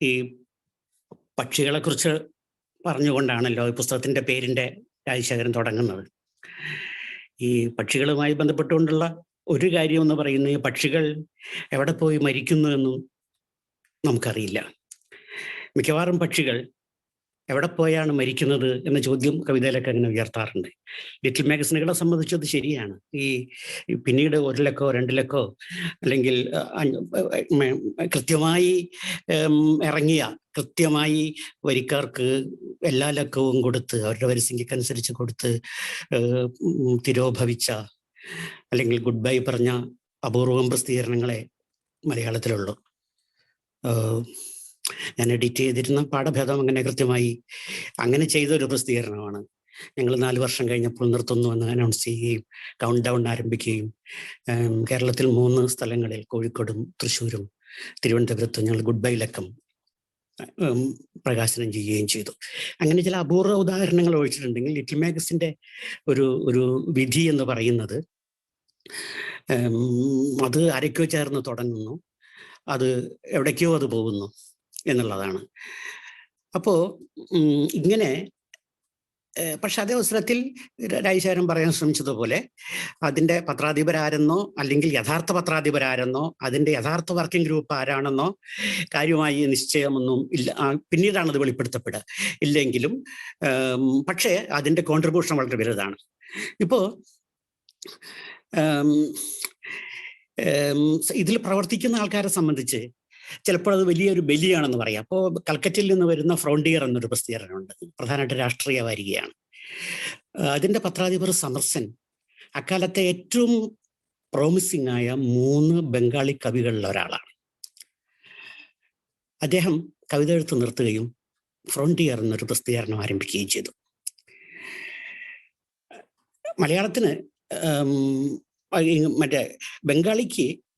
ഈ പക്ഷികളെക്കുറിച്ച് പറഞ്ഞുകൊണ്ടാണല്ലോ ഈ പുസ്തകത്തിൻ്റെ പേരിൻ്റെ രാജശേഖരൻ തുടങ്ങുന്നത്. ഈ പക്ഷികളുമായി ബന്ധപ്പെട്ടുകൊണ്ടുള്ള ഒരു കാര്യം എന്ന് പറയുന്നത്, ഈ പക്ഷികൾ എവിടെ പോയി മരിക്കുന്നു എന്നും നമുക്കറിയില്ല. മിക്കവാറും പക്ഷികൾ എവിടെ പോയാണ് മരിക്കുന്നത് എന്ന ചോദ്യം കവിതയിലൊക്കെ അങ്ങനെ ഉയർത്താറുണ്ട്. ലിറ്റിൽ മാഗസിനുകളെ സംബന്ധിച്ചത് ശരിയാണ്. ഈ പിന്നീട് 1 ലക്കോ 2 ലക്കോ അല്ലെങ്കിൽ കൃത്യമായി ഇറങ്ങിയ കൃത്യമായി വരിക്കാർക്ക് എല്ലാ ലക്കവും കൊടുത്ത് അവരുടെ വരിസംഖ്യക്കനുസരിച്ച് കൊടുത്ത് തിരോഭവിച്ച അല്ലെങ്കിൽ ഗുഡ് ബൈ പറഞ്ഞ അപൂർവം പ്രസിദ്ധീകരണങ്ങളെ മലയാളത്തിലുള്ളൂ. ഞാൻ എഡിറ്റ് ചെയ്തിരുന്ന പാഠഭേദം അങ്ങനെ ചെയ്തൊരു പ്രസിദ്ധീകരണമാണ്. ഞങ്ങൾ 4 വർഷം കഴിഞ്ഞപ്പോൾ നിർത്തുന്നു എന്ന് അനൗൺസ് ചെയ്യുകയും കൗണ്ട് ഡൗൺ ആരംഭിക്കുകയും കേരളത്തിൽ 3 സ്ഥലങ്ങളിൽ, കോഴിക്കോടും തൃശ്ശൂരും തിരുവനന്തപുരത്തും ഞങ്ങൾ ഗുഡ് ബൈ ലക്കം പ്രകാശനം ചെയ്യുകയും ചെയ്തു. അങ്ങനെ ചില അപൂർവ ഉദാഹരണങ്ങൾ ഒഴിച്ചിട്ടുണ്ടെങ്കിൽ ലിറ്റിൽ മാഗസിൻ്റെ ഒരു വിധി എന്ന് പറയുന്നത്, അത് ആരൊക്കെയോ ചേർന്ന് തുടങ്ങുന്നു, അത് എവിടേക്കോ അത് പോകുന്നു എന്നുള്ളതാണ്. അപ്പോൾ ഇങ്ങനെ, പക്ഷെ അതേ അവസരത്തിൽ രാജശേഖരൻ പറയാൻ ശ്രമിച്ചതുപോലെ അതിൻ്റെ പത്രാധിപരാരെന്നോ അല്ലെങ്കിൽ യഥാർത്ഥ പത്രാധിപരാരെന്നോ അതിൻ്റെ യഥാർത്ഥ വർക്കിംഗ് ഗ്രൂപ്പ് ആരാണെന്നോ കാര്യമായി നിശ്ചയമൊന്നും ഇല്ല. പിന്നീടാണ് അത് വെളിപ്പെടുത്തപ്പെടുക. ഇല്ലെങ്കിലും പക്ഷേ അതിൻ്റെ കോൺട്രിബ്യൂഷൻ വളരെ വലുതാണ്. ഇപ്പോൾ ഇതിൽ പ്രവർത്തിക്കുന്ന ആൾക്കാരെ സംബന്ധിച്ച് ചിലപ്പോൾ അത് വലിയൊരു ബലിയാണെന്ന് പറയാം. അപ്പോൾ കൽക്കറ്റയിൽ നിന്ന് വരുന്ന ഫ്രോണ്ടിയർ എന്നൊരു പ്രസിദ്ധീകരണമുണ്ട്, പ്രധാനമായിട്ട് രാഷ്ട്രീയ വാരികയാണ്. അതിൻ്റെ പത്രാധിപർ സമർസൻ അക്കാലത്തെ ഏറ്റവും പ്രോമിസിംഗ് ആയ 3 ബംഗാളി കവികളിൽ ഒരാളാണ്. അദ്ദേഹം കവിത എഴുത്ത് നിർത്തുകയും ഫ്രോണ്ടിയർ എന്നൊരു പ്രസിദ്ധീകരണം ആരംഭിക്കുകയും ചെയ്തു. മലയാളത്തിന്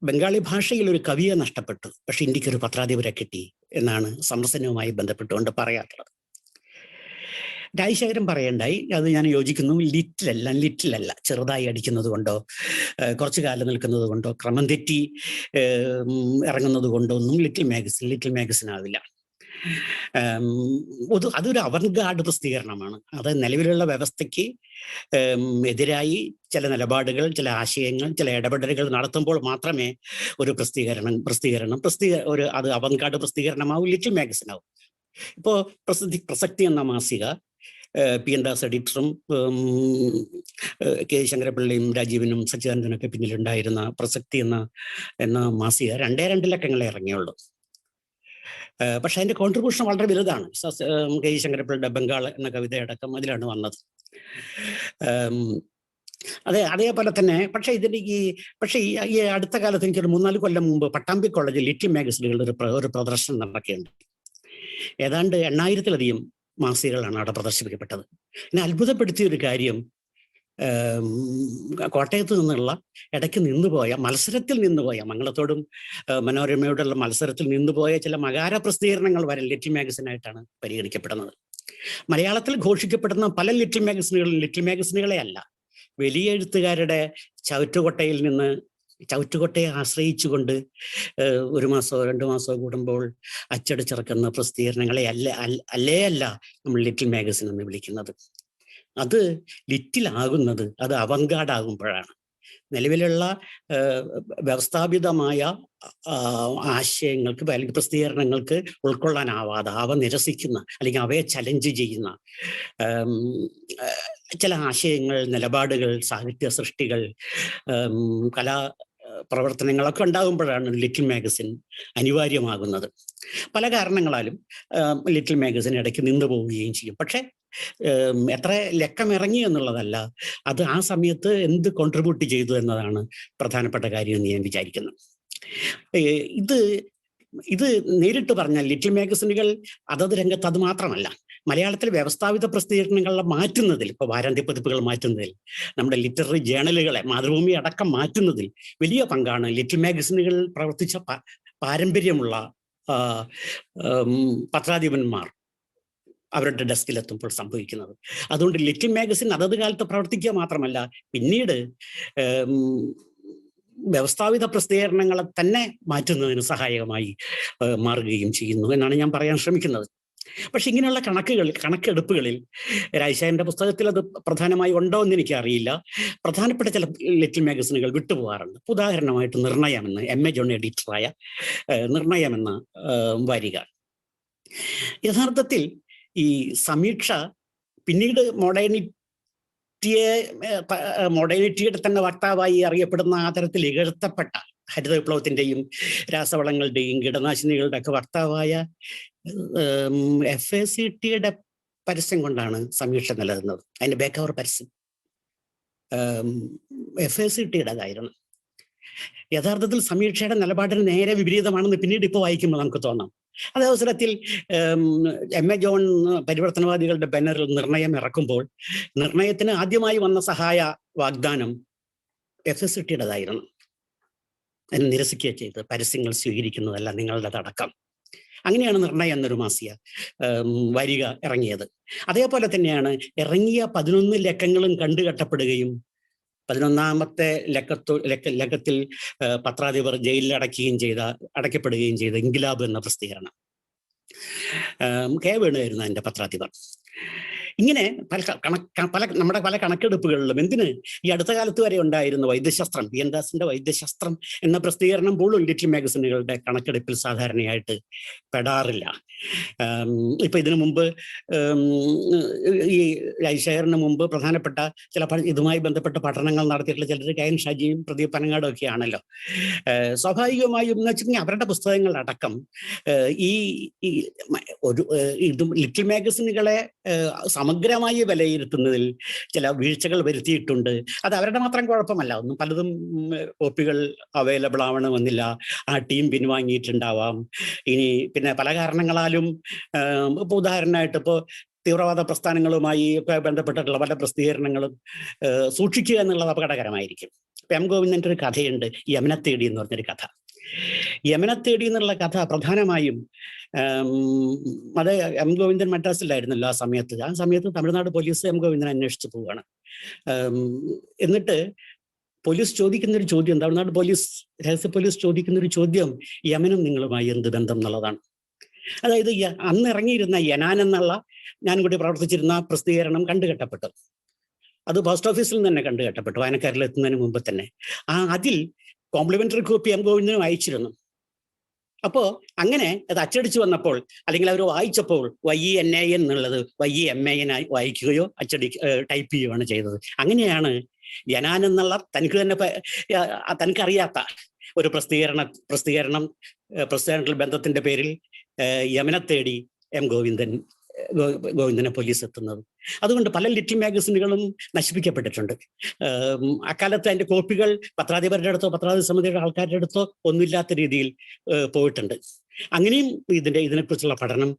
ബംഗാളി ഭാഷയിൽ ഒരു കവിയെ നഷ്ടപ്പെട്ടു, പക്ഷെ ഇന്ത്യക്ക് ഒരു പത്രാധിപരെ കിട്ടി എന്നാണ് സമർസനവുമായി ബന്ധപ്പെട്ടുകൊണ്ട് പറയാറുള്ളത്. രാജശേഖരൻ പറയണ്ടായി, അത് ഞാൻ യോജിക്കുന്നു. ലിറ്റിലല്ല ചെറുതായി അടിക്കുന്നത് കൊണ്ടോ കുറച്ചു കാലം നിൽക്കുന്നത് കൊണ്ടോ ക്രമം തെറ്റി ഇറങ്ങുന്നത് കൊണ്ടോ ഒന്നും ലിറ്റിൽ മാഗസിൻ ആവില്ല. അതൊരു അവൻഗാർഡ് പ്രസിദ്ധീകരണമാണ്. അത് നിലവിലുള്ള വ്യവസ്ഥയ്ക്ക് എതിരായി ചില നിലപാടുകൾ, ചില ആശയങ്ങൾ, ചില ഇടപെടലുകൾ നടത്തുമ്പോൾ മാത്രമേ ഒരു അത് അവൻഗാർഡ് പ്രസിദ്ധീകരണമാവും, ലിറ്റിൽ മാഗസിൻ ആവും. ഇപ്പോൾ പ്രസക്തി എന്ന മാസിക പി എൻ ദാസ് എഡിറ്ററും കെ ശങ്കരപിള്ളയും രാജീവനും സച്ചിദാനന്ദനൊക്കെ പിന്നിലുണ്ടായിരുന്ന പ്രസക്തി എന്ന മാസിക 2 ലക്കങ്ങളെ ഇറങ്ങിയുള്ളൂ. പക്ഷെ അതിൻ്റെ കോൺട്രിബ്യൂഷൻ വളരെ വലുതാണ്. കെ ശങ്കരപ്പിള്ളയുടെ ബംഗാൾ എന്ന കവിതയടക്കം അതിലാണ് വന്നത്. അതേപോലെ തന്നെ പക്ഷേ ഈ അടുത്ത കാലത്ത് എനിക്കൊരു 3-4 കൊല്ലം മുമ്പ് പട്ടാമ്പി കോളേജിൽ ലിറ്റിൽ മാഗസിനുകളുടെ ഒരു പ്രദർശനം നടക്കുകയുണ്ട്. ഏതാണ്ട് 8,000-ലധികം മാസികകളാണ് അവിടെ പ്രദർശിപ്പിക്കപ്പെട്ടത്. എന്നെ അത്ഭുതപ്പെടുത്തിയ ഒരു കാര്യം, കോട്ടയത്ത് നിന്നുള്ള ഇടയ്ക്ക് മത്സരത്തിൽ നിന്നുപോയ മംഗളത്തോടും മനോരമയോടുള്ള മത്സരത്തിൽ നിന്നുപോയ ചില മകാര പ്രസിദ്ധീകരണങ്ങൾ വരെ ലിറ്റിൽ മാഗസിനായിട്ടാണ് പരിഗണിക്കപ്പെടുന്നത്. മലയാളത്തിൽ ഘോഷിക്കപ്പെടുന്ന പല ലിറ്റിൽ മാഗസിനുകളെ അല്ല, വലിയ എഴുത്തുകാരുടെ ചവറ്റുകൊട്ടയെ ആശ്രയിച്ചുകൊണ്ട് 1 മാസമോ 2 മാസമോ കൂടുമ്പോൾ അച്ചടിച്ചിറക്കുന്ന പ്രസിദ്ധീകരണങ്ങളെ അല്ല നമ്മൾ ലിറ്റിൽ മാഗസിൻ എന്ന് വിളിക്കുന്നത്. അത് ലിറ്റിലാകുന്നത് അത് അവൻഗാർഡ് ആകുമ്പോഴാണ്. നിലവിലുള്ള വ്യവസ്ഥാപിതമായ ആശയങ്ങൾക്ക് അല്ലെങ്കിൽ പ്രസിദ്ധീകരണങ്ങൾക്ക് ഉൾക്കൊള്ളാനാവാതെ അവ നിരസിക്കുന്ന അല്ലെങ്കിൽ അവയെ ചലഞ്ച് ചെയ്യുന്ന ചില ആശയങ്ങൾ, നിലപാടുകൾ, സാഹിത്യ സൃഷ്ടികൾ, കലാ പ്രവർത്തനങ്ങളൊക്കെ ഉണ്ടാകുമ്പോഴാണ് ലിറ്റിൽ മാഗസിൻ അനിവാര്യമാകുന്നത്. പല കാരണങ്ങളാലും ലിറ്റിൽ മാഗസിൻ ഇടയ്ക്ക് നിന്ന് പോവുകയും ചെയ്യും. പക്ഷേ എത്ര ലക്കം ഇറങ്ങി എന്നുള്ളതല്ല, അത് ആ സമയത്ത് എന്ത് കോൺട്രിബ്യൂട്ട് ചെയ്തു എന്നതാണ് പ്രധാനപ്പെട്ട കാര്യം എന്ന് ഞാൻ വിചാരിക്കുന്നു. ഇത് നേരിട്ട് പറഞ്ഞാൽ ലിറ്റിൽ മാഗസിനുകൾ അതത് രംഗത്ത് അത് മാത്രമല്ല, മലയാളത്തിൽ വ്യവസ്ഥാപിത പ്രസിദ്ധീകരണങ്ങളെ മാറ്റുന്നതിൽ, ഇപ്പോൾ വാരാന്ത്യപ്പതിപ്പുകൾ മാറ്റുന്നതിൽ, നമ്മുടെ ലിറ്റററി ജേണലുകളെ, മാതൃഭൂമി അടക്കം മാറ്റുന്നതിൽ വലിയ പങ്കാണ് ലിറ്റിൽ മാഗസിനുകൾ പ്രവർത്തിച്ച പാരമ്പര്യമുള്ള പത്രാധിപന്മാർ അവരുടെ ഡെസ്കിലെത്തുമ്പോൾ സംഭവിക്കുന്നത്. അതുകൊണ്ട് ലിറ്റിൽ മാഗസിൻ അതത് കാലത്ത് പ്രവർത്തിക്കുക മാത്രമല്ല, പിന്നീട് വ്യവസ്ഥാപിത പ്രസിദ്ധീകരണങ്ങളെ തന്നെ മാറ്റുന്നതിന് സഹായകമായി മാറുകയും ചെയ്യുന്നു എന്നാണ് ഞാൻ പറയാൻ ശ്രമിക്കുന്നത്. പക്ഷെ ഇങ്ങനെയുള്ള കണക്കെടുപ്പുകളിൽ രാജശേഖരന്റെ പുസ്തകത്തിൽ അത് പ്രധാനമായി ഉണ്ടോ എന്ന് എനിക്കറിയില്ല. പ്രധാനപ്പെട്ട ചില ലിറ്റിൽ മാഗസിനുകൾ വിട്ടുപോകാറുണ്ട്. ഉദാഹരണമായിട്ട് നിർണയം എന്ന എം എ ജോൺ എഡിറ്ററായ നിർണയം എന്ന വാരിക. യഥാർത്ഥത്തിൽ ഈ സമീക്ഷ പിന്നീട് മോഡേണിറ്റിയുടെ തന്നെ വക്താവായി അറിയപ്പെടുന്ന ആ തരത്തിൽ ഇകഴ്ത്തപ്പെട്ട ഹരിത വിപ്ലവത്തിന്റെയും രാസവളങ്ങളുടെയും കീടനാശിനികളുടെ ഒക്കെ വക്താവായ FACTയുടെ പരസ്യം കൊണ്ടാണ് സമീക്ഷ നിലനിന്നത്. അതിന്റെ ബേക്കവർ പരസ്യം FACTയുടേതായിരുന്നു. യഥാർത്ഥത്തിൽ സമീക്ഷയുടെ നിലപാടിന് നേരെ വിപരീതമാണെന്ന് പിന്നീട് ഇപ്പോൾ വായിക്കുമ്പോൾ നമുക്ക് തോന്നാം. അതേ അവസരത്തിൽ എം എ ജോൺ പരിവർത്തനവാദികളുടെ ബാനറിൽ നിർണയം ഇറക്കുമ്പോൾ നിർണയത്തിന് ആദ്യമായി വന്ന സഹായ വാഗ്ദാനം FACTയുടേതായിരുന്നു. അതിനെ നിരസിക്കുകയാണ് ചെയ്തത്. പരസ്യങ്ങൾ സ്വീകരിക്കുന്നതല്ല നിങ്ങളുടെ അടക്കം. അങ്ങനെയാണ് നിർണയം എന്നൊരു മാസിക വാരിക ഇറങ്ങിയത്. അതേപോലെ തന്നെയാണ് ഇറങ്ങിയ 11 ലക്കങ്ങളും കണ്ടുകെട്ടപ്പെടുകയും 11ാമത്തെ ലക്കത്തിൽ പത്രാധിപർ ജയിലിൽ അടയ്ക്കപ്പെടുകയും ചെയ്ത ഇൻകിലാബ് എന്ന പ്രസിദ്ധീകരണം. വേണുവായിരുന്നു അതിന്റെ പത്രാധിപർ. ഇങ്ങനെ നമ്മുടെ പല കണക്കെടുപ്പുകളിലും എന്തിന് ഈ അടുത്ത കാലത്ത് വരെ ഉണ്ടായിരുന്ന വൈദ്യശാസ്ത്രം, പി എൻ ദാസിന്റെ വൈദ്യശാസ്ത്രം എന്ന പ്രസിദ്ധീകരണം പോലും ലിറ്റിൽ മാഗസിനുകളുടെ കണക്കെടുപ്പിൽ സാധാരണയായിട്ട് പെടാറില്ല. ഇപ്പൊ ഇതിനു മുമ്പ് ഈ രാജശേഖരന് മുമ്പ് പ്രധാനപ്പെട്ട ചില ഇതുമായി ബന്ധപ്പെട്ട പഠനങ്ങൾ നടത്തിയിട്ടുള്ള ചിലർ കെ എൻ ഷാജിയും പ്രദീപ് പനങ്ങാടും ഒക്കെ ആണല്ലോ. സ്വാഭാവികമായും എന്ന് വെച്ചിട്ടുണ്ടെങ്കിൽ അവരുടെ പുസ്തകങ്ങളടക്കം ലിറ്റിൽ മാഗസിനുകളെ സമഗ്രമായി വിലയിരുത്തുന്നതിൽ ചില വീഴ്ചകൾ വരുത്തിയിട്ടുണ്ട്. അത് അവരുടെ മാത്രം കുഴപ്പമല്ല. പലതും കോപ്പികൾ അവൈലബിൾ ആവണമെന്നില്ല, ആ ടീം പിൻവാങ്ങിയിട്ടുണ്ടാവാം. ഇനി പിന്നെ പല കാരണങ്ങളാലും ഇപ്പോൾ ഉദാഹരണമായിട്ട് ഇപ്പോൾ തീവ്രവാദ പ്രസ്ഥാനങ്ങളുമായി ബന്ധപ്പെട്ടിട്ടുള്ള പല പ്രസിദ്ധീകരണങ്ങളും സൂക്ഷിക്കുക എന്നുള്ളത് അപകടകരമായിരിക്കും. ഇപ്പം എം ഗോവിന്ദൻ്റെ ഒരു കഥയുണ്ട്, യമനത്തേടി എന്ന് പറഞ്ഞൊരു കഥ. യമനത്തേടി എന്നുള്ള കഥ പ്രധാനമായും അത് എം ഗോവിന്ദൻ മദ്രാസിലായിരുന്നല്ലോ ആ സമയത്ത് തമിഴ്നാട് പോലീസ് എം ഗോവിന്ദൻ അന്വേഷിച്ച് പോവുകയാണ്. എന്നിട്ട് പോലീസ് ചോദിക്കുന്നൊരു ചോദ്യം, തമിഴ്നാട് രഹസ്യ പോലീസ് ചോദിക്കുന്നൊരു ചോദ്യം യമനും നിങ്ങളുമായി എന്ത് ബന്ധം എന്നുള്ളതാണ്. അതായത് അന്ന് ഇറങ്ങിയിരുന്ന യനാൻ എന്നുള്ള ഞാൻ കൂടി പ്രവർത്തിച്ചിരുന്ന പ്രസിദ്ധീകരണം കണ്ടുകെട്ടപ്പെട്ടു. അത് പോസ്റ്റ് ഓഫീസിൽ നിന്ന് തന്നെ കണ്ടുകെട്ടപ്പെട്ടു, വായനക്കാരിൽ എത്തുന്നതിന് മുമ്പ് തന്നെ. അതിൽ കോംപ്ലിമെന്ററി കോപ്പി എം ഗോവിന്ദനും അയച്ചിരുന്നു. അപ്പോൾ അങ്ങനെ അത് അച്ചടിച്ചു വന്നപ്പോൾ അല്ലെങ്കിൽ അവർ വായിച്ചപ്പോൾ YENAN എന്നുള്ളത് YEMAN ആയി വായിക്കുകയോ ടൈപ്പ് ചെയ്യുകയാണ് ചെയ്തത്. അങ്ങനെയാണ് യനാൻ എന്നുള്ള തനിക്കറിയാത്ത ഒരു പ്രസിദ്ധീകരണത്തിൽ ബന്ധത്തിന്റെ പേരിൽ യമനത്തേടി എം ഗോവിന്ദനെ പോലീസ് എത്തുന്നത്. അതുകൊണ്ട് പല ലിറ്റിൽ മാഗസിനുകളും നശിപ്പിക്കപ്പെട്ടിട്ടുണ്ട്. അക്കാലത്ത് അതിന്റെ കോപ്പികൾ പത്രാധിപരുടെ അടുത്തോ പത്രാധിപ സമിതിയുടെ ആൾക്കാരുടെ അടുത്തോ ഒന്നുമില്ലാത്ത രീതിയിൽ പോയിട്ടുണ്ട്. അങ്ങനെയും ഇതിനെക്കുറിച്ചുള്ള പഠനം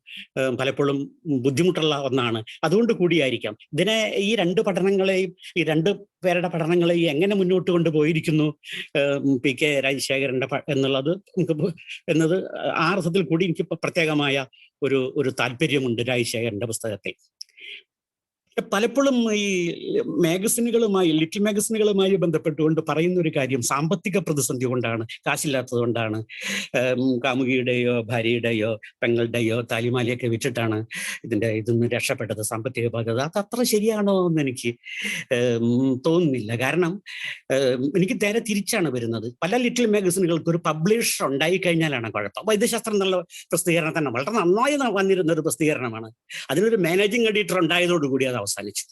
പലപ്പോഴും ബുദ്ധിമുട്ടുള്ള ഒന്നാണ്. അതുകൊണ്ട് കൂടിയായിരിക്കാം ഈ രണ്ട് പേരുടെ പഠനങ്ങളെയും എങ്ങനെ മുന്നോട്ട് കൊണ്ടുപോയിരിക്കുന്നു PK രാജശേഖരന്റെ എന്നത് ആ അർത്ഥത്തിൽ കൂടി എനിക്ക് പ്രത്യേകമായ ഒരു താല്പര്യമുണ്ട് രാജശേഖരന്റെ പുസ്തകത്തിൽ. പലപ്പോഴും ഈ ലിറ്റിൽ മാഗസിനുകളുമായി ബന്ധപ്പെട്ടുകൊണ്ട് പറയുന്ന ഒരു കാര്യം സാമ്പത്തിക പ്രതിസന്ധി കൊണ്ടാണ്, കാശില്ലാത്തത് കൊണ്ടാണ്, കാമുകിയുടെയോ ഭാര്യയുടെയോ പെങ്ങളുടെയോ താലിമാലയൊക്കെ വിറ്റിട്ടാണ് ഇതിന്ന് രക്ഷപ്പെട്ടത്, സാമ്പത്തിക ബാധ്യത. അത് അത്ര ശരിയാണോ എന്ന് എനിക്ക് തോന്നുന്നില്ല. കാരണം എനിക്ക് നേരെ തിരിച്ചാണ് വരുന്നത്. പല ലിറ്റിൽ മാഗസിനുകൾക്ക് ഒരു പബ്ലിഷർ ഉണ്ടായി കഴിഞ്ഞാലാണ് കുഴപ്പം. വൈദ്യശാസ്ത്രം എന്നുള്ള പ്രസിദ്ധീകരണം തന്നെ വളരെ നന്നായി വന്നിരുന്ന ഒരു പ്രസിദ്ധീകരണമാണ്. അതിനൊരു മാനേജിംഗ് എഡിറ്റർ ഉണ്ടായതോടുകൂടി അത് അവസാനിച്ചു.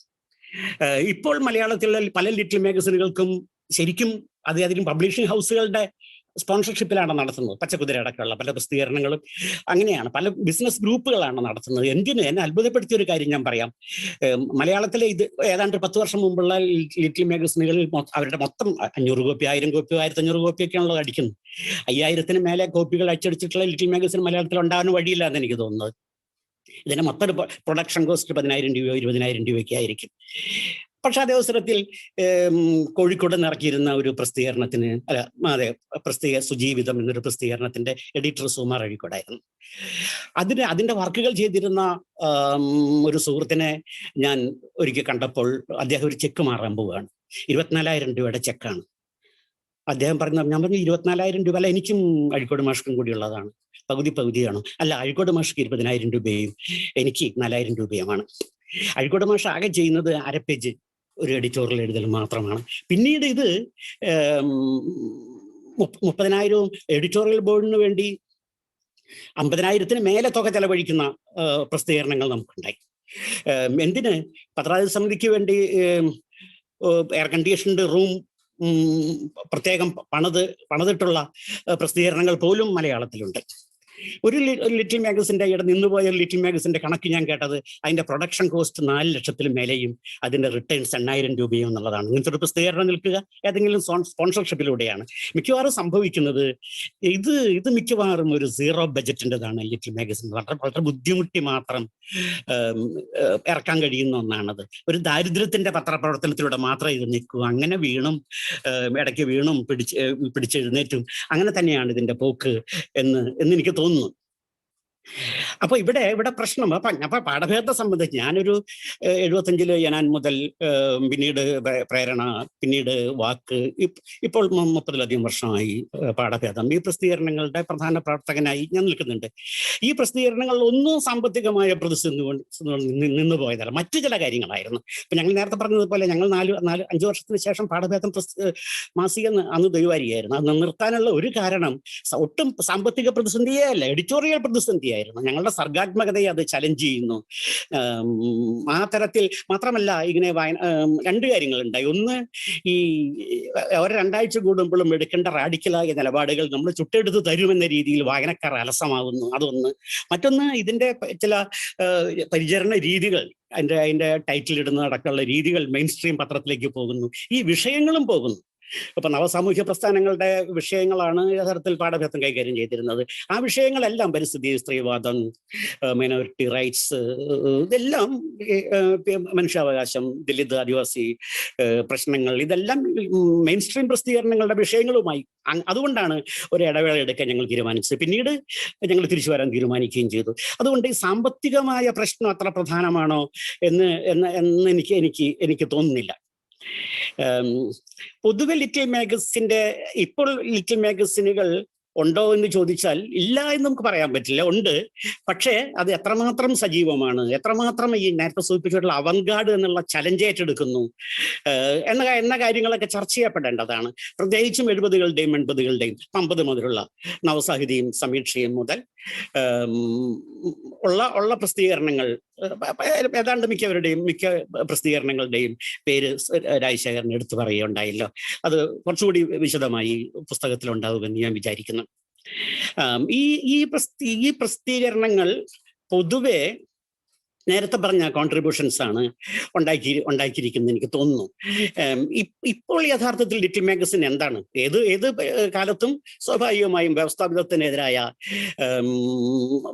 ഇപ്പോൾ മലയാളത്തിലുള്ള പല ലിറ്റിൽ മാഗസിനുകൾക്കും ശരിക്കും അതിലും പബ്ലിഷിംഗ് ഹൗസുകളുടെ സ്പോൺസർഷിപ്പിലാണ് നടത്തുന്നത്. പച്ചക്കുതിര അടക്കമുള്ള പല പ്രസിദ്ധീകരണങ്ങളും അങ്ങനെയാണ്. പല ബിസിനസ് ഗ്രൂപ്പുകളാണ് നടത്തുന്നത്. എന്നെ അത്ഭുതപ്പെടുത്തിയ ഒരു കാര്യം ഞാൻ പറയാം. മലയാളത്തിലെ ഏതാണ്ട് 10 വർഷം മുമ്പുള്ള ലിറ്റിൽ മാഗസിനുകളിൽ അവരുടെ മൊത്തം 500 കോപ്പി, 1000 കോപ്പി, 1500 കോപ്പിയൊക്കെയാണുള്ളത് അടിക്കുന്നത്. 5000-ന് മേലെ കോപ്പികൾ അച്ചടിച്ചിട്ടുള്ള ലിറ്റിൽ മാഗസിൻ മലയാളത്തിൽ ഉണ്ടാകാൻ വഴിയില്ല എന്ന് എനിക്ക് തോന്നുന്നത്. ഇതിന്റെ മൊത്തം പ്രൊഡക്ഷൻ കോസ്റ്റ് 10,000 രൂപയോ 20,000 രൂപയൊക്കെ ആയിരിക്കും. പക്ഷെ അതേ അവസരത്തിൽ കോഴിക്കോട് നിറക്കിയിരുന്ന ഒരു പ്രസിദ്ധീകരണത്തിന് സുജീവിതം എന്നൊരു പ്രസിദ്ധീകരണത്തിന്റെ എഡിറ്റർ സുമാർ അഴീക്കോടായിരുന്നു. അതിന്റെ വർക്കുകൾ ചെയ്തിരുന്ന ഒരു സുഹൃത്തിനെ ഞാൻ ഒരിക്കൽ കണ്ടപ്പോൾ അദ്ദേഹം ഒരു ചെക്ക് മാറാൻ പോവുകയാണ്. 24,000 രൂപയുടെ ചെക്കാണ്. അദ്ദേഹം ഞാൻ പറഞ്ഞു 24,000 രൂപ. അല്ല, എനിക്കും അഴീക്കോട് മാഷ്ക്കും കൂടി ഉള്ളതാണ്. പകുതിയാണോ? അല്ല, അഴീക്കോട് മാഷ്ക്ക് 20,000 രൂപയും എനിക്ക് 4,000 രൂപയുമാണ്. അഴീക്കോട് മാഷ് ആകെ ചെയ്യുന്നത് 1/2 പേജ് ഒരു എഡിറ്റോറിയൽ എഴുതൽ മാത്രമാണ്. പിന്നീട് ഇത് 30,000 എഡിറ്റോറിയൽ ബോർഡിന് വേണ്ടി 50,000-ന് മേലെ തുക ചെലവഴിക്കുന്ന പ്രസിദ്ധീകരണങ്ങൾ നമുക്കുണ്ടായി. എന്തിന്? പത്രാധിപ സമിതിക്ക് വേണ്ടി എയർ കണ്ടീഷൻഡ് റൂം പ്രത്യേകം പണിതിട്ടുള്ള പ്രസിദ്ധീകരണങ്ങൾ പോലും മലയാളത്തിലുണ്ട്. ഒരു ലിറ്റിൽ മാഗസിൻ്റെ നിന്നുപോയ ലിറ്റിൽ മാഗസിൻ്റെ കണക്ക് ഞാൻ കേട്ടത് അതിൻ്റെ പ്രൊഡക്ഷൻ കോസ്റ്റ് 4 ലക്ഷത്തിന് മേലെയും അതിൻ്റെ റിട്ടേൺസ് 8,000 രൂപയും എന്നുള്ളതാണ്. ഇങ്ങനത്തെ ഒരു പ്രസിദ്ധീകരണം നിൽക്കുക ഏതെങ്കിലും സ്പോൺസർഷിപ്പിലൂടെയാണ് മിക്കവാറും സംഭവിക്കുന്നത്. ഇത് മിക്കവാറും ഒരു സീറോ ബജറ്റിൻ്റെതാണ് ലിറ്റിൽ മാഗസിൻ. വളരെ ബുദ്ധിമുട്ടി മാത്രം ഇറക്കാൻ കഴിയുന്ന ഒന്നാണത്. ഒരു ദാരിദ്ര്യത്തിൻ്റെ പത്രപ്രവർത്തനത്തിലൂടെ മാത്രമേ ഇത് നിൽക്കൂ. അങ്ങനെ ഇടയ്ക്ക് വീണും പിടിച്ചെഴുന്നേറ്റും അങ്ങനെ തന്നെയാണ് ഇതിൻ്റെ പോക്ക് എന്ന് എനിക്ക് തോന്നുന്നു. അപ്പൊ ഇവിടെ പ്രശ്നം അപ്പൊ പാഠഭേദത്തെ സംബന്ധിച്ച് ഞാനൊരു 75 ഞാൻ മുതൽ പിന്നീട് പ്രേരണ, പിന്നീട് വാക്ക്, ഇപ്പോൾ 30-ലധികം വർഷമായി പാഠഭേദം ഈ പ്രസിദ്ധീകരണങ്ങളുടെ പ്രധാന പ്രവർത്തകനായി ഞാൻ നിൽക്കുന്നുണ്ട്. ഈ പ്രസിദ്ധീകരണങ്ങളിൽ ഒന്നും സാമ്പത്തികമായ പ്രതിസന്ധി നിന്ന് പോയതല്ല, മറ്റു ചില കാര്യങ്ങളായിരുന്നു. ഇപ്പൊ ഞങ്ങൾ നേരത്തെ പറഞ്ഞതുപോലെ ഞങ്ങൾ 4-5 വർഷത്തിന് ശേഷം പാഠഭേദം മാസിക അന്ന് ദൈവാരിയായിരുന്നു. അത് നിർത്താനുള്ള ഒരു കാരണം ഒട്ടും സാമ്പത്തിക പ്രതിസന്ധിയേ അല്ല, എഡിറ്റോറിയൽ പ്രതിസന്ധിയായിരുന്നു. ഞങ്ങളുടെ സർഗാത്മകതയെ അത് ചലഞ്ച് ചെയ്യുന്നു. ആ തരത്തിൽ മാത്രമല്ല, ഇങ്ങനെ 2 കാര്യങ്ങളുണ്ടായി. ഒന്ന്, ഈ ഒരു 2 ആഴ്ച കൂടുമ്പോഴും എടുക്കേണ്ട റാഡിക്കലായ നിലപാടുകൾ നമ്മൾ ചുട്ടെടുത്ത് തരുമെന്ന രീതിയിൽ വായനക്കാർ അലസമാകുന്നു. അതൊന്ന്. മറ്റൊന്ന്, ഇതിൻ്റെ ചില പരിചരണ രീതികൾ, അതിൻ്റെ ടൈറ്റിൽ ഇടുന്ന അടക്കമുള്ള രീതികൾ മെയിൻ സ്ട്രീം പത്രത്തിലേക്ക് പോകുന്നു. ഈ വിഷയങ്ങളും പോകുന്നു. ഇപ്പൊ നവസാമൂഹ്യ പ്രസ്ഥാനങ്ങളുടെ വിഷയങ്ങളാണ് യഥാർത്ഥത്തിൽ പാഠഭേദം കൈകാര്യം ചെയ്തിരുന്നത്. ആ വിഷയങ്ങളെല്ലാം പരിസ്ഥിതി, സ്ത്രീവാദം, മൈനോറിറ്റി റൈറ്റ്സ്, ഇതെല്ലാം മനുഷ്യാവകാശം, ദലിത്, ആദിവാസി പ്രശ്നങ്ങൾ, ഇതെല്ലാം മെയിൻ സ്ട്രീം പ്രസിദ്ധീകരണങ്ങളുടെ വിഷയങ്ങളുമായി. അതുകൊണ്ടാണ് ഒരു ഇടവേള എടുക്കാൻ ഞങ്ങൾ തീരുമാനിച്ചത്. പിന്നീട് ഞങ്ങൾ തിരിച്ചു വരാൻ തീരുമാനിക്കുകയും ചെയ്തു. അതുകൊണ്ട് ഈ സാമ്പത്തികമായ പ്രശ്നം അത്ര പ്രധാനമാണോ എന്ന് എനിക്ക് തോന്നുന്നില്ല. പൊതുവെ ഇപ്പോൾ ലിറ്റിൽ മാഗസിനുകൾ ഉണ്ടോ എന്ന് ചോദിച്ചാൽ ഇല്ല എന്ന് നമുക്ക് പറയാൻ പറ്റില്ല. ഉണ്ട്. പക്ഷേ അത് എത്രമാത്രം സജീവമാണ്, എത്രമാത്രം ഈ നേരത്തെ സൂചിപ്പിച്ചിട്ടുള്ള അവൻഗാർഡ് എന്നുള്ള ചലഞ്ച് ഏറ്റെടുക്കുന്നു എന്ന കാര്യങ്ങളൊക്കെ ചർച്ച ചെയ്യപ്പെടേണ്ടതാണ്. പ്രത്യേകിച്ചും 70-കളുടെയും 80-കളുടെയും 50 മുതലുള്ള നവസാഹിതിയും സമീക്ഷയും മുതൽ ഉള്ള പ്രസിദ്ധീകരണങ്ങൾ, ഏതാണ്ട് മിക്ക പ്രസിദ്ധീകരണങ്ങളുടെയും പേര് രാജശേഖരൻ എടുത്തു പറയുകയുണ്ടായല്ലോ. അത് കുറച്ചുകൂടി വിശദമായി പുസ്തകത്തിലുണ്ടാവുമെന്ന് ഞാൻ വിചാരിക്കുന്നു. ഈ പ്രസിദ്ധീകരണങ്ങൾ പൊതുവെ നേരത്തെ പറഞ്ഞ കോൺട്രിബ്യൂഷൻസ് ആണ് ഉണ്ടാക്കിയിരിക്കുന്നത് എനിക്ക് തോന്നുന്നു. ഇപ്പോൾ യഥാർത്ഥത്തിൽ ലിറ്റിൽ മാഗസിൻ എന്താണ്? ഏത് കാലത്തും സ്വാഭാവികമായും വ്യവസ്ഥാപിതത്തിനെതിരായ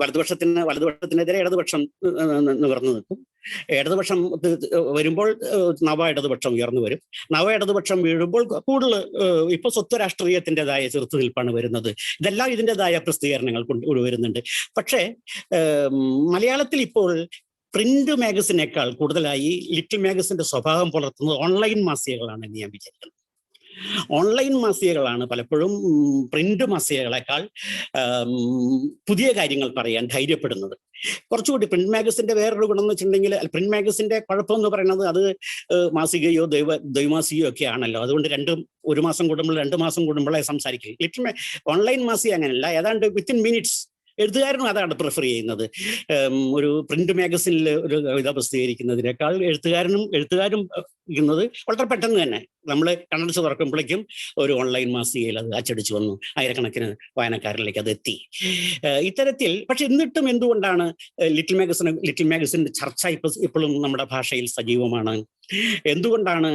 വലതുപക്ഷത്തിനെതിരെ ഇടതുപക്ഷം നിവർന്നു നിൽക്കും. ഇടതുപക്ഷം വരുമ്പോൾ നവ ഇടതുപക്ഷം ഉയർന്നു വരും. നവ ഇടതുപക്ഷം വീഴുമ്പോൾ കൂടുതൽ ഇപ്പൊ സ്വത്വ രാഷ്ട്രീയത്തിൻ്റെതായ ചെറുത്തുനിൽപ്പാണ് വരുന്നത്. ഇതെല്ലാം ഇതിൻ്റെതായ പ്രസിദ്ധീകരണങ്ങൾ കൊണ്ടുവരുന്നുണ്ട്. പക്ഷേ മലയാളത്തിൽ ഇപ്പോൾ പ്രിന്റ് മാഗസിനേക്കാൾ കൂടുതലായി ലിറ്റിൽ മാഗസിന്റെ സ്വഭാവം പുലർത്തുന്നത് ഓൺലൈൻ മാസികകളാണ് എന്ന് ഞാൻ വിചാരിക്കുന്നു. ഓൺലൈൻ മാസികകളാണ് പലപ്പോഴും പ്രിന്റ് മാസികകളെക്കാൾ പുതിയ കാര്യങ്ങൾ പറയാൻ ധൈര്യപ്പെടുന്നത്. കുറച്ചുകൂടി പ്രിന്റ് മാഗസിന്റെ വേറൊരു ഗുണം എന്ന് വെച്ചിട്ടുണ്ടെങ്കിൽ, പ്രിന്റ് മാഗസിന്റെ കുഴപ്പം എന്ന് പറയുന്നത് അത് മാസികയോ ദ്വൈമാസികയോ ഒക്കെ ആണല്ലോ. അതുകൊണ്ട് 1 മാസം കൂടുമ്പോൾ 2 മാസം കൂടുമ്പോഴേ സംസാരിക്കും. ഓൺലൈൻ മാസിക അങ്ങനെയല്ല, ഏതാണ്ട് വിത്തിൻ മിനിറ്റ്സ് എഴുത്തുകാരനും അതാണ് പ്രിഫർ ചെയ്യുന്നത്. ഒരു പ്രിന്റ് മാഗസിനിൽ ഒരു കവിത പ്രസിദ്ധീകരിക്കുന്നതിനേക്കാൾ എഴുത്തുകാരും ഇരിക്കുന്നത് വളരെ പെട്ടെന്ന് തന്നെ നമ്മൾ കണ്ണടച്ച് തുറക്കുമ്പോഴേക്കും ഒരു ഓൺലൈൻ മാസികയിൽ അത് അച്ചടിച്ചു വന്നു, ആയിരക്കണക്കിന് വായനക്കാരിലേക്ക് അത് എത്തി. ഇത്തരത്തിൽ പക്ഷെ എന്നിട്ടും എന്തുകൊണ്ടാണ് ലിറ്റിൽ മാഗസിന്റെ ചർച്ച ഇപ്പോഴും നമ്മുടെ ഭാഷയിൽ സജീവമാണ്? എന്തുകൊണ്ടാണ്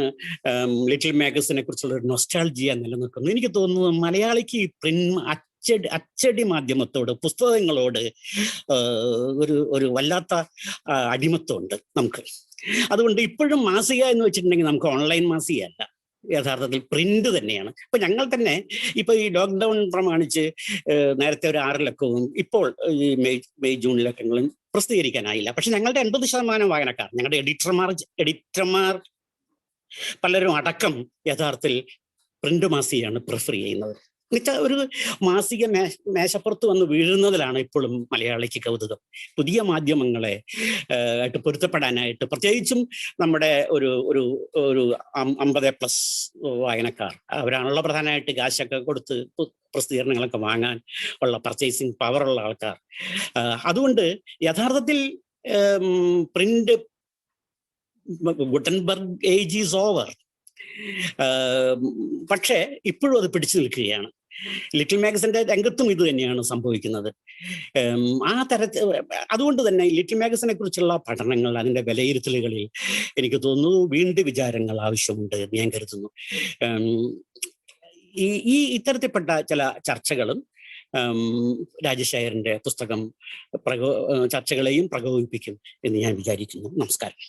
ലിറ്റിൽ മാഗസിനെ കുറിച്ചുള്ള ഒരു നൊസ്റ്റാൾജിയ നിലനിൽക്കുന്നത്? എനിക്ക് തോന്നുന്നത് മലയാളിക്ക് അച്ചടി മാധ്യമത്തോട്, പുസ്തകങ്ങളോട് ഒരു വല്ലാത്ത അടിമത്വമുണ്ട് നമുക്ക്. അതുകൊണ്ട് ഇപ്പോഴും മാസിക എന്ന് വെച്ചിട്ടുണ്ടെങ്കിൽ നമുക്ക് ഓൺലൈൻ മാസികയല്ല, യഥാർത്ഥത്തിൽ പ്രിന്റ് തന്നെയാണ്. ഇപ്പൊ ഞങ്ങൾ തന്നെ ഇപ്പൊ ഈ ലോക്ക്ഡൗൺ പ്രമാണിച്ച് നേരത്തെ ഒരു 6 ലക്കവും ഇപ്പോൾ ഈ മെയ് ജൂൺ ലക്കങ്ങളും പ്രസിദ്ധീകരിക്കാനായില്ല. പക്ഷെ ഞങ്ങളുടെ 80% വായനക്കാർ, ഞങ്ങളുടെ എഡിറ്റർമാർ പലരും അടക്കം യഥാർത്ഥത്തിൽ പ്രിന്റ് മാസികയാണ് പ്രിഫർ ചെയ്യുന്നത്. എന്നുവെച്ചാൽ ഒരു മാസിക മേശപ്പുറത്ത് വന്ന് വീഴുന്നതിലാണ് ഇപ്പോഴും മലയാളിക്ക് കൗതുകം. പുതിയ മാധ്യമങ്ങളെ ആയിട്ട് പൊരുത്തപ്പെടാനായിട്ട്, പ്രത്യേകിച്ചും നമ്മുടെ ഒരു ഒരു ഒരു 50+ വായനക്കാർ, അവരാണുള്ള പ്രധാനമായിട്ട് കാശൊക്കെ കൊടുത്ത് പ്രസിദ്ധീകരണങ്ങളൊക്കെ വാങ്ങാൻ ഉള്ള പർച്ചേസിങ് പവറുള്ള ആൾക്കാർ. അതുകൊണ്ട് യഥാർത്ഥത്തിൽ print Gutenberg age is over. പക്ഷേ ഇപ്പോഴും അത് പിടിച്ചു നിൽക്കുകയാണ്. ലിറ്റിൽ മാഗസിന്റെ രംഗത്തും ഇത് തന്നെയാണ് സംഭവിക്കുന്നത്. ആ തരത്തിൽ അതുകൊണ്ട് തന്നെ ലിറ്റിൽ മാഗസിനെ കുറിച്ചുള്ള പഠനങ്ങൾ, അതിൻ്റെ വിലയിരുത്തലുകളിൽ എനിക്ക് തോന്നുന്നു വീണ്ടും വിചാരങ്ങൾ ആവശ്യമുണ്ട് എന്ന് ഞാൻ കരുതുന്നു. ഈ ഇത്തരത്തിൽപ്പെട്ട ചില ചർച്ചകളും രാജശേഖരന്റെ പുസ്തകം ചർച്ചകളെയും പ്രകോപിപ്പിക്കും എന്ന് ഞാൻ വിചാരിക്കുന്നു. നമസ്കാരം.